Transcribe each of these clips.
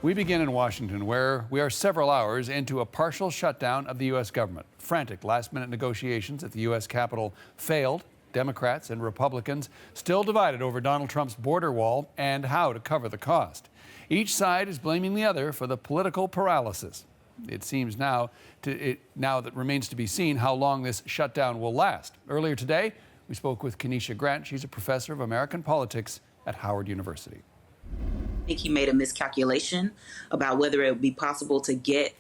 We begin in Washington, where we are several hours into a partial shutdown of the U.S. government. Frantic last-minute negotiations at the U.S. Capitol failed. Democrats and Republicans still divided over Donald Trump's border wall and how to cover the cost. Each side is blaming the other for the political paralysis. It seems now that remains to be seen how long this shutdown will last. Earlier today, we spoke with Kenesha Grant. She's a professor of American politics at Howard University. I think he made a miscalculation about whether it would be possible to get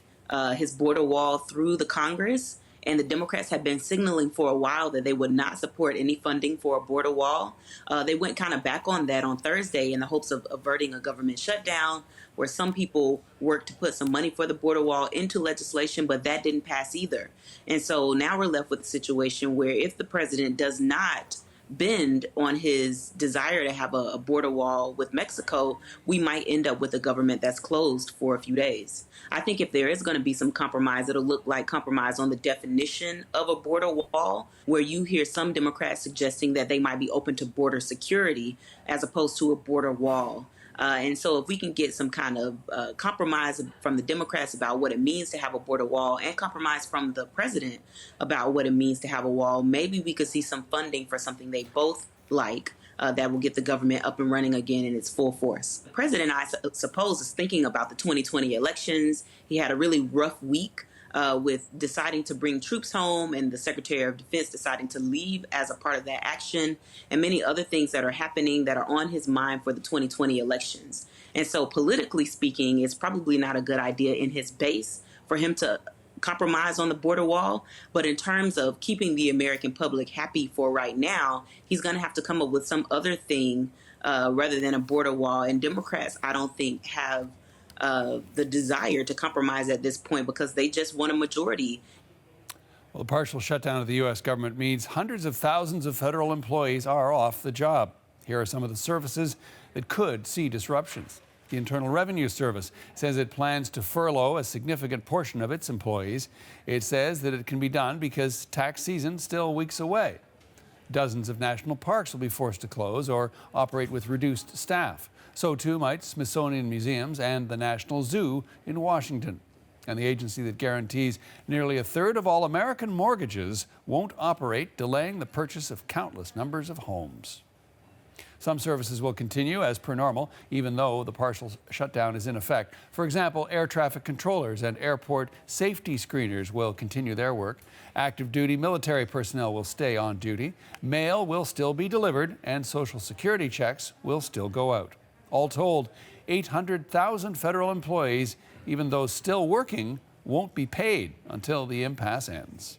his border wall through the Congress. And the Democrats have been signaling for a while that they would not support any funding for a border wall. They went kind of back on that on Thursday in the hopes of averting a government shutdown, where some people worked to put some money for the border wall into legislation, but that didn't pass either. And so now we're left with a situation where if the president does not bend on his desire to have a border wall with Mexico, we might end up with a government that's closed for a few days. I think if there is going to be some compromise, it'll look like compromise on the definition of a border wall, where you hear some Democrats suggesting that they might be open to border security as opposed to a border wall. And so if we can get some kind of compromise from the Democrats about what it means to have a border wall, and compromise from the president about what it means to have a wall, maybe we could see some funding for something they both like that will get the government up and running again in its full force. The president, I suppose, is thinking about the 2020 elections. He had a really rough week with deciding to bring troops home, and the Secretary of Defense deciding to leave as a part of that action, and many other things that are happening that are on his mind for the 2020 elections. And so politically speaking, it's probably not a good idea in his base for him to compromise on the border wall. But in terms of keeping the American public happy for right now, he's going to have to come up with some other thing rather than a border wall. And Democrats, I don't think, have the desire to compromise at this point because they just want a majority. Well, the partial shutdown of the U.S. government means hundreds of thousands of federal employees are off the job. Here are some of the services that could see disruptions. The Internal Revenue Service says it plans to furlough a significant portion of its employees. It says that it can be done because tax season's still weeks away. Dozens of national parks will be forced to close or operate with reduced staff. So too might Smithsonian museums and the National Zoo in Washington. And the agency that guarantees nearly a third of all American mortgages won't operate, delaying the purchase of countless numbers of homes. Some services will continue as per normal, even though the partial shutdown is in effect. For example, air traffic controllers and airport safety screeners will continue their work. Active duty military personnel will stay on duty. Mail will still be delivered, and Social Security checks will still go out. All told, 800,000 federal employees, even those still working, won't be paid until the impasse ends.